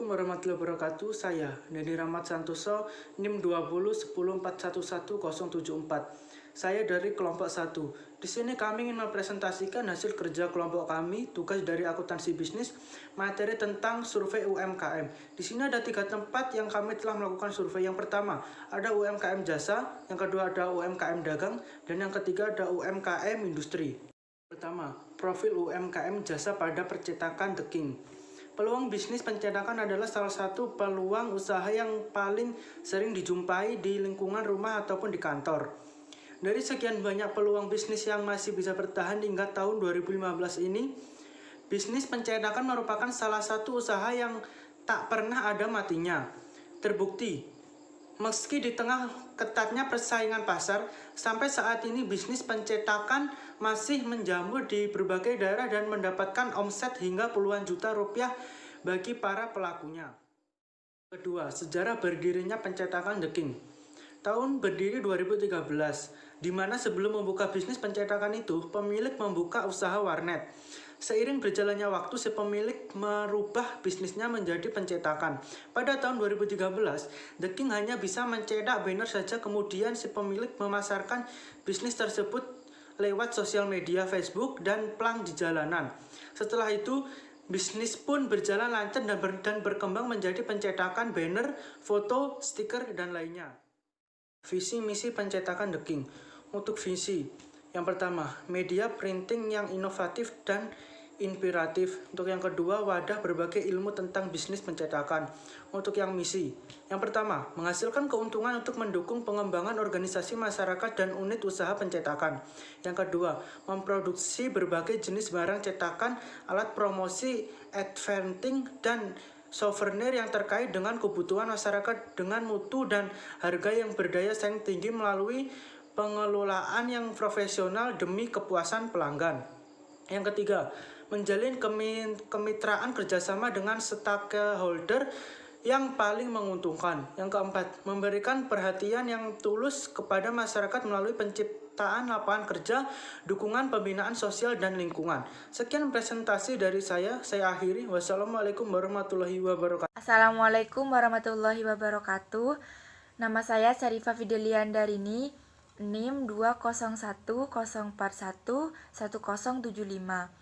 Assalamualaikum warahmatullahi wabarakatuh. Saya Deni Rahmat Santoso, NIM 2010411074. Saya dari kelompok 1. Di sini kami ingin mempresentasikan hasil kerja kelompok kami, tugas dari akuntansi bisnis, materi tentang survei UMKM. Di sini ada 3 tempat yang kami telah melakukan survei. Yang pertama, ada UMKM jasa, yang kedua ada UMKM dagang, dan yang ketiga ada UMKM industri. Pertama, profil UMKM jasa pada percetakan The King. Peluang bisnis pencetakan adalah salah satu peluang usaha yang paling sering dijumpai di lingkungan rumah ataupun di kantor. Dari sekian banyak peluang bisnis yang masih bisa bertahan hingga tahun 2015 ini, bisnis pencetakan merupakan salah satu usaha yang tak pernah ada matinya. Terbukti, meski di tengah ketatnya persaingan pasar, sampai saat ini bisnis pencetakan masih menjamur di berbagai daerah dan mendapatkan omset hingga puluhan juta rupiah bagi para pelakunya. Kedua, sejarah berdirinya pencetakan The King. Tahun berdiri 2013, di mana sebelum membuka bisnis pencetakan itu, pemilik membuka usaha warnet. Seiring berjalannya waktu, si pemilik merubah bisnisnya menjadi pencetakan. Pada tahun 2013, The King hanya bisa mencetak banner saja, kemudian si pemilik memasarkan bisnis tersebut lewat sosial media Facebook dan plang di jalanan. Setelah itu, bisnis pun berjalan lancar dan berkembang menjadi pencetakan banner, foto, stiker, dan lainnya. Visi misi pencetakan The King. Untuk visi, yang pertama, media printing yang inovatif dan inspiratif. Untuk yang kedua, wadah berbagai ilmu tentang bisnis pencetakan. Untuk yang misi, yang pertama, menghasilkan keuntungan untuk mendukung pengembangan organisasi masyarakat dan unit usaha pencetakan. Yang kedua, memproduksi berbagai jenis barang cetakan, alat promosi, advertising, dan souvenir yang terkait dengan kebutuhan masyarakat dengan mutu dan harga yang berdaya saing tinggi melalui pengelolaan yang profesional demi kepuasan pelanggan. Yang ketiga, menjalin kemitraan kerjasama dengan stakeholder yang paling menguntungkan. Yang keempat, memberikan perhatian yang tulus kepada masyarakat melalui penciptaan lapangan kerja, dukungan pembinaan sosial dan lingkungan. Sekian presentasi dari saya akhiri. Wassalamualaikum warahmatullahi wabarakatuh. Assalamualaikum warahmatullahi wabarakatuh. Nama saya Syarifah Fideliandarini, NIM 2010411075.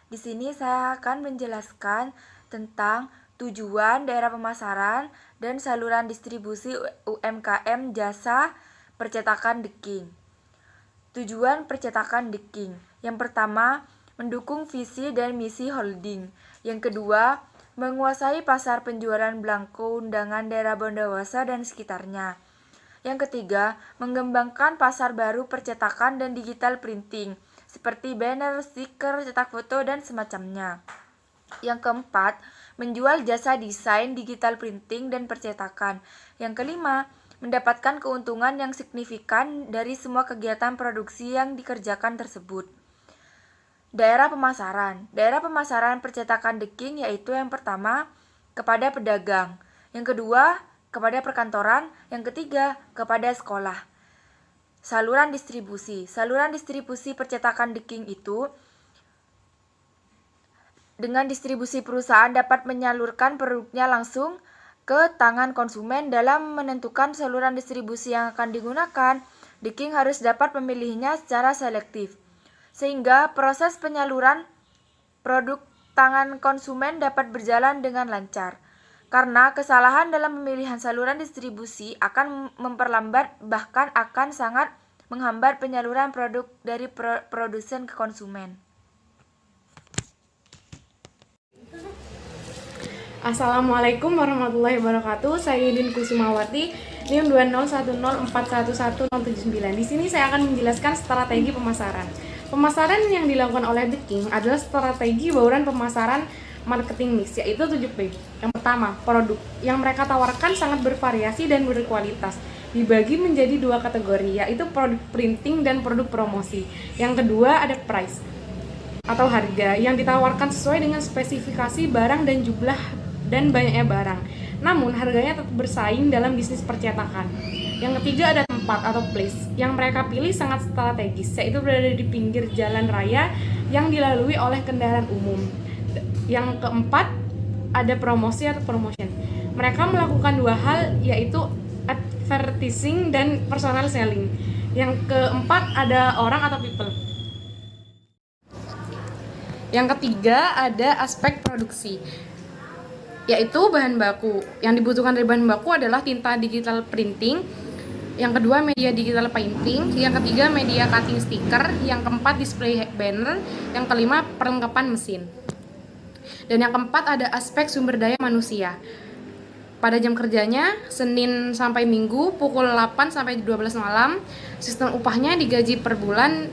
Di sini saya akan menjelaskan tentang tujuan daerah pemasaran dan saluran distribusi UMKM jasa percetakan The King. Tujuan percetakan The King. Yang pertama, mendukung visi dan misi holding. Yang kedua, menguasai pasar penjualan belangko undangan daerah Bondawasa dan sekitarnya. Yang ketiga, mengembangkan pasar baru percetakan dan digital printing, seperti banner, stiker, cetak foto, dan semacamnya. Yang keempat, menjual jasa desain, digital printing, dan percetakan. Yang kelima, mendapatkan keuntungan yang signifikan dari semua kegiatan produksi yang dikerjakan tersebut. Daerah pemasaran. Daerah pemasaran percetakan The King yaitu yang pertama, kepada pedagang. Yang kedua, kepada perkantoran. Yang ketiga, kepada sekolah. Saluran distribusi. Saluran distribusi percetakan The King itu dengan distribusi perusahaan dapat menyalurkan produknya langsung ke tangan konsumen. Dalam menentukan saluran distribusi yang akan digunakan, The King harus dapat memilihnya secara selektif, sehingga proses penyaluran produk tangan konsumen dapat berjalan dengan lancar. Karena kesalahan dalam pemilihan saluran distribusi akan memperlambat bahkan akan sangat menghambat penyaluran produk dari produsen ke konsumen. Assalamualaikum warahmatullahi wabarakatuh. Saya Yudin Kusumawati, NIM 2010411079. Di sini saya akan menjelaskan strategi pemasaran. Pemasaran yang dilakukan oleh The King adalah strategi bauran pemasaran marketing mix, yaitu 7P. Yang pertama, produk yang mereka tawarkan sangat bervariasi dan berkualitas. Dibagi menjadi 2 kategori, yaitu produk printing dan produk promosi. Yang kedua ada price atau harga yang ditawarkan sesuai dengan spesifikasi barang dan jumlah dan banyaknya barang. Namun harganya tetap bersaing dalam bisnis percetakan. Yang ketiga ada tempat atau place yang mereka pilih sangat strategis, yaitu berada di pinggir jalan raya yang dilalui oleh kendaraan umum. Yang keempat ada promosi atau promotion. Mereka melakukan dua hal, yaitu advertising dan personal selling. Yang keempat ada orang atau people. Yang ketiga ada aspek produksi, yaitu bahan baku. Yang dibutuhkan dari bahan baku adalah tinta digital printing. Yang kedua media digital painting. Yang ketiga media cutting stiker. Yang keempat display banner. Yang kelima perlengkapan mesin. Dan yang keempat ada aspek sumber daya manusia. Pada jam kerjanya Senin sampai Minggu pukul 8 sampai 12 malam. Sistem upahnya digaji per bulan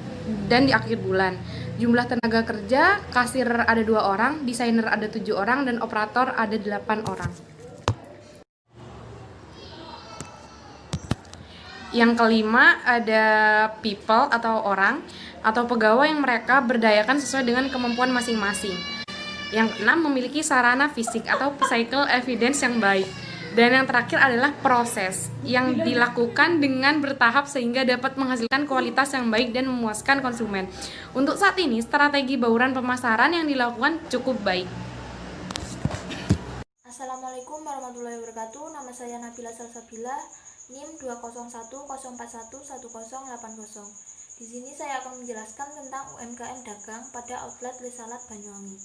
dan di akhir bulan. Jumlah tenaga kerja, kasir ada 2 orang, desainer ada 7 orang, dan operator ada 8 orang. Yang kelima ada people atau orang atau pegawai yang mereka berdayakan sesuai dengan kemampuan masing-masing. Yang keenam memiliki sarana fisik atau physical evidence yang baik. Dan yang terakhir adalah proses yang dilakukan dengan bertahap sehingga dapat menghasilkan kualitas yang baik dan memuaskan konsumen. Untuk saat ini strategi bauran pemasaran yang dilakukan cukup baik. Assalamualaikum warahmatullahi wabarakatuh. Nama saya Nabila Salsabila, NIM 20104111080. Di sini saya akan menjelaskan tentang UMKM dagang pada outlet Lesalat Banyuwangi.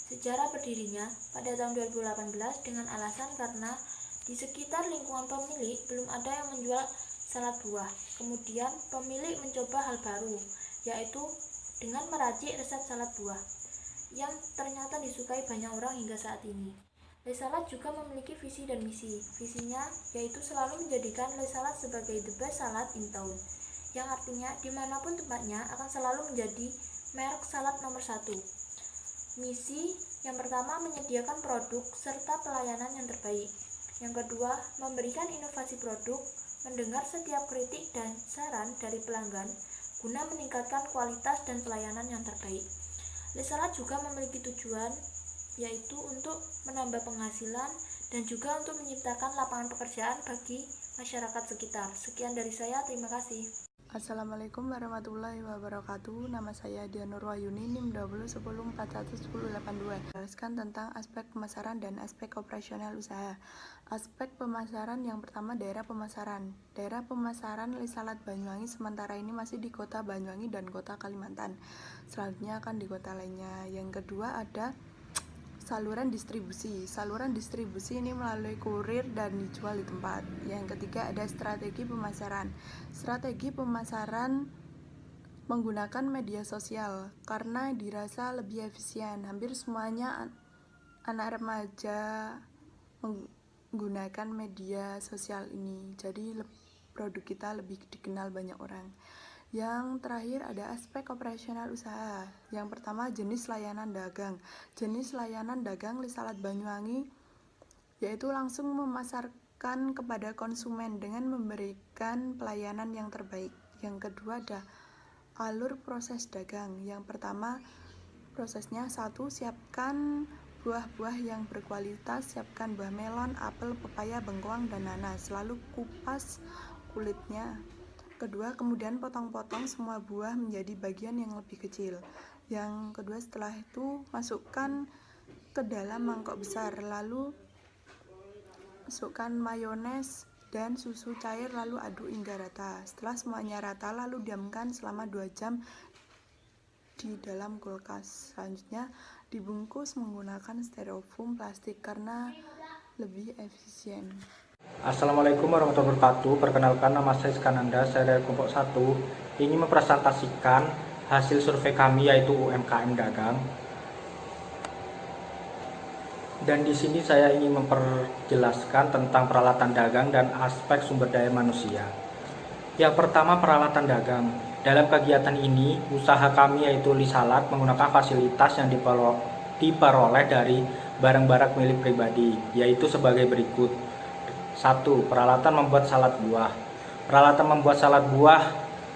Sejarah berdirinya pada tahun 2018 dengan alasan karena di sekitar lingkungan pemilik belum ada yang menjual salad buah. Kemudian pemilik mencoba hal baru, yaitu dengan meracik resep salad buah yang ternyata disukai banyak orang hingga saat ini. Lesalat juga memiliki visi dan misi. Visinya yaitu selalu menjadikan Lesalat sebagai the best salad in town, yang artinya dimanapun tempatnya akan selalu menjadi merek salad nomor 1. Misi yang pertama menyediakan produk serta pelayanan yang terbaik. Yang kedua, memberikan inovasi produk, mendengar setiap kritik dan saran dari pelanggan guna meningkatkan kualitas dan pelayanan yang terbaik. Lesalat juga memiliki tujuan yaitu untuk menambah penghasilan dan juga untuk menciptakan lapangan pekerjaan bagi masyarakat sekitar. Sekian dari saya, terima kasih. Assalamualaikum warahmatullahi wabarakatuh. Nama saya Dianur Wayuni, NIM 20104111082. Jelaskan tentang aspek pemasaran dan aspek operasional usaha. Aspek pemasaran yang pertama daerah pemasaran. Daerah pemasaran Lesalat Banyuwangi sementara ini masih di kota Banyuwangi dan kota Kalimantan. Selanjutnya akan di kota lainnya. Yang kedua ada saluran distribusi. Saluran distribusi ini melalui kurir dan dijual di tempat. Yang ketiga ada strategi pemasaran. Strategi pemasaran menggunakan media sosial karena dirasa lebih efisien. Hampir semuanya anak remaja menggunakan media sosial ini. Jadi produk kita lebih dikenal banyak orang. Yang terakhir ada aspek operasional usaha. Yang pertama jenis layanan dagang. Jenis layanan dagang Lesalat Banyuwangi yaitu langsung memasarkan kepada konsumen dengan memberikan pelayanan yang terbaik. Yang kedua ada alur proses dagang. Yang pertama prosesnya 1. Siapkan buah-buah yang berkualitas. Siapkan buah melon, apel, pepaya, bengkoang, dan nanas. Lalu kupas kulitnya. Kedua, kemudian potong-potong semua buah menjadi bagian yang lebih kecil. Yang kedua, setelah itu masukkan ke dalam mangkok besar, lalu masukkan mayones dan susu cair, lalu aduk hingga rata. Setelah semuanya rata, lalu diamkan selama 2 jam di dalam kulkas. Selanjutnya dibungkus menggunakan styrofoam plastik karena lebih efisien. Assalamualaikum warahmatullahi wabarakatuh. Perkenalkan, nama saya Iskananda, saya dari kelompok 1. Ini mempresentasikan hasil survei kami yaitu UMKM dagang. Dan di sini saya ingin memperjelaskan tentang peralatan dagang dan aspek sumber daya manusia. Yang pertama, peralatan dagang. Dalam kegiatan ini, usaha kami yaitu Lesalat menggunakan fasilitas yang diperoleh dari barang-barang milik pribadi, yaitu sebagai berikut. 1. Peralatan membuat salad buah. Peralatan membuat salad buah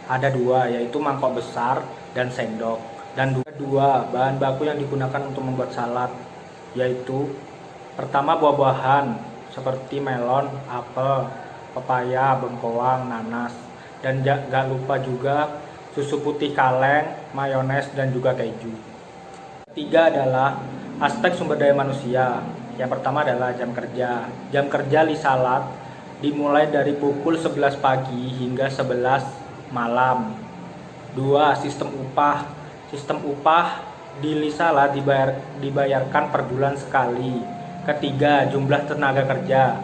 ada 2, yaitu mangkok besar dan sendok. Dan 2 bahan baku yang digunakan untuk membuat salad, yaitu pertama buah-buahan seperti melon, apel, pepaya, bengkoang, nanas. Dan gak lupa juga susu putih kaleng, mayones, dan juga keju. Ketiga adalah aspek sumber daya manusia, Yang pertama adalah jam kerja. Jam kerja Lisalat dimulai dari pukul 11 pagi hingga 11 malam. 2. Sistem upah. Sistem upah di Lisalat dibayarkan per bulan sekali. Ketiga, jumlah tenaga kerja.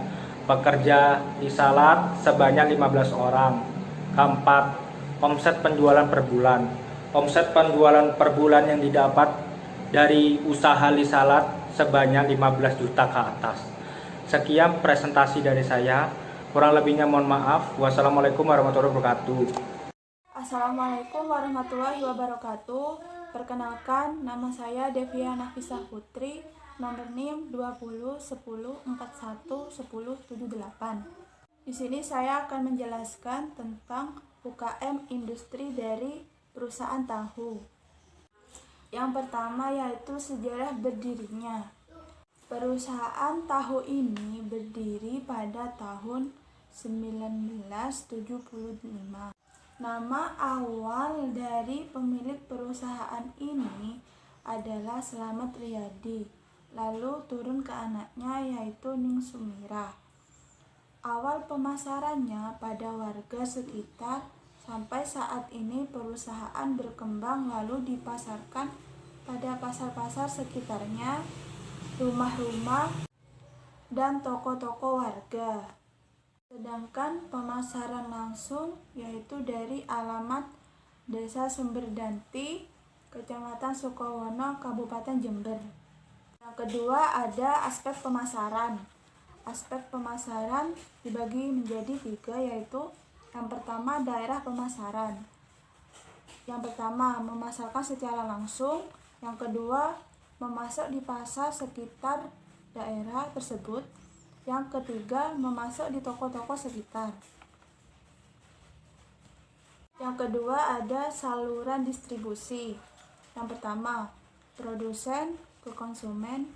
Pekerja Lisalat sebanyak 15 orang. Keempat, omset penjualan per bulan. Omset penjualan per bulan yang didapat dari usaha Lisalat sebanyak 15 juta ke atas. Sekian presentasi dari saya. Kurang lebihnya mohon maaf. Wassalamualaikum warahmatullahi wabarakatuh. Assalamualaikum warahmatullahi wabarakatuh. Perkenalkan, nama saya Devia Nafisah Putri, nomor NIM 2010411078. Di sini saya akan menjelaskan tentang UKM industri dari perusahaan tahu. Yang pertama yaitu sejarah berdirinya. Perusahaan tahu ini berdiri pada tahun 1975. Nama awal dari pemilik perusahaan ini adalah Slamet Riyadi, lalu turun ke anaknya yaitu Ning Sumirah. Awal pemasarannya pada warga sekitar, sampai saat ini perusahaan berkembang lalu dipasarkan pada pasar-pasar sekitarnya, rumah-rumah, dan toko-toko warga. Sedangkan pemasaran langsung yaitu dari alamat Desa Sumberdanti, Kecamatan Sukowono, Kabupaten Jember. Yang kedua ada aspek pemasaran. Aspek pemasaran dibagi menjadi 3, yaitu yang pertama daerah pemasaran. Yang pertama memasarkan secara langsung. Yang kedua memasok di pasar sekitar daerah tersebut. Yang ketiga memasok di toko-toko sekitar. Yang kedua ada saluran distribusi. Yang pertama produsen ke konsumen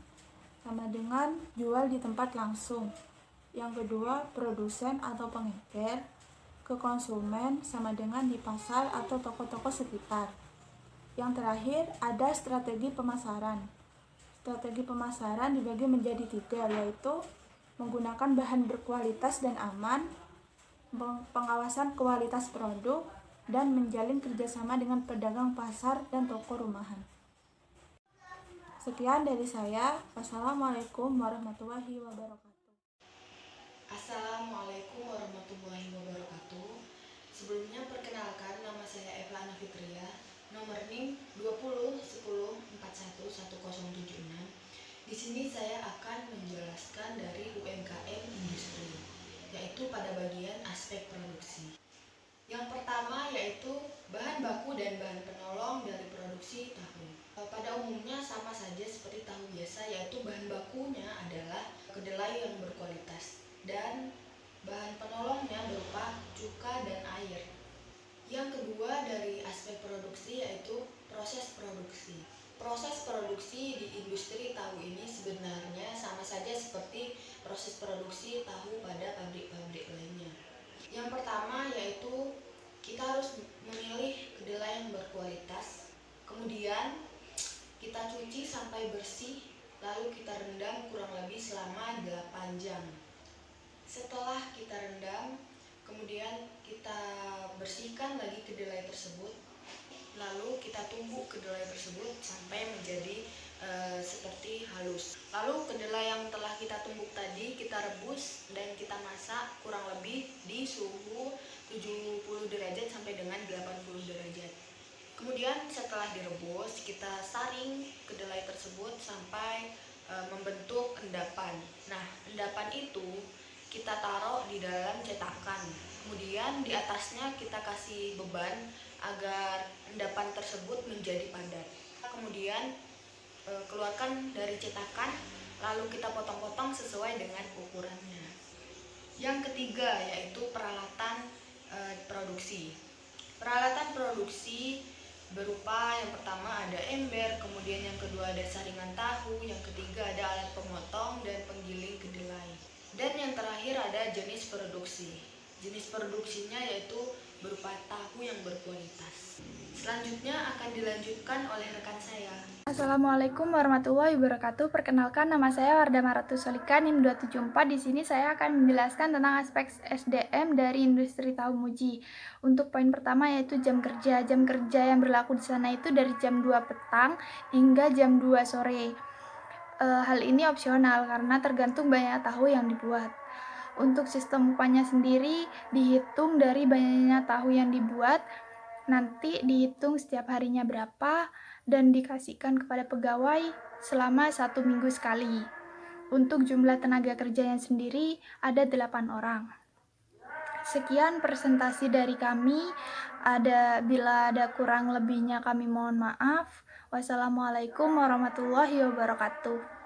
sama dengan jual di tempat langsung. Yang kedua produsen atau pengecer ke konsumen sama dengan di pasar atau toko-toko sekitar. Yang terakhir ada strategi pemasaran. Strategi pemasaran dibagi menjadi 3, yaitu menggunakan bahan berkualitas dan aman, pengawasan kualitas produk, dan menjalin kerjasama dengan pedagang pasar dan toko rumahan. Sekian dari saya. Wassalamualaikum warahmatullahi wabarakatuh. Assalamualaikum warahmatullahi wabarakatuh. Sebelumnya perkenalkan, nama saya Eva Ana Fitria, nomor NIM 2010411076. Di sini saya akan menjelaskan dari UMKM industri, yaitu pada bagian aspek produksi. Yang pertama yaitu bahan baku dan bahan penolong dari produksi tahu. Pada umumnya sama saja seperti tahu biasa, yaitu bahan bakunya adalah kedelai yang berkualitas dan bahan penolongnya berupa cuka dan air. Yang kedua dari aspek produksi yaitu proses produksi. Proses produksi di industri tahu ini sebenarnya sama saja seperti proses produksi tahu pada pabrik-pabrik lainnya. Yang pertama yaitu kita harus memilih kedelai yang berkualitas, kemudian kita cuci sampai bersih, lalu kita rendam kurang lebih selama 8 jam. Setelah kita rendam, kemudian kita bersihkan lagi kedelai tersebut, lalu kita tumbuk kedelai tersebut sampai menjadi seperti halus. Lalu kedelai yang telah kita tumbuk tadi kita rebus dan kita masak kurang lebih di suhu 70 derajat sampai dengan 80 derajat. Kemudian setelah direbus, kita saring kedelai tersebut sampai membentuk endapan. Nah, endapan itu kita taruh di dalam cetakan. Kemudian di atasnya kita kasih beban agar endapan tersebut menjadi padat. Kemudian keluarkan dari cetakan, lalu kita potong-potong sesuai dengan ukurannya. Yang ketiga yaitu peralatan produksi. Peralatan produksi berupa yang pertama ada ember, kemudian yang kedua ada saringan tahu, yang ketiga ada alat pemotong dan penggiling kedelai. Dan yang terakhir ada jenis produksi. Jenis produksinya yaitu berupa tahu yang berkualitas. Selanjutnya akan dilanjutkan oleh rekan saya. Assalamualaikum warahmatullahi wabarakatuh. Perkenalkan, nama saya Wardah Maratu Solika, NIM 274. Di sini saya akan menjelaskan tentang aspek SDM dari industri tahu Muji. Untuk poin pertama yaitu jam kerja. Jam kerja yang berlaku di sana itu dari jam 2 petang hingga jam 2 sore. Hal ini opsional karena tergantung banyak tahu yang dibuat. Untuk sistem upahnya sendiri dihitung dari banyaknya tahu yang dibuat, nanti dihitung setiap harinya berapa dan dikasihkan kepada pegawai selama 1 minggu sekali. Untuk jumlah tenaga kerjanya sendiri ada 8 orang. Sekian presentasi dari kami. Bila ada kurang lebihnya kami mohon maaf. Wassalamualaikum warahmatullahi wabarakatuh.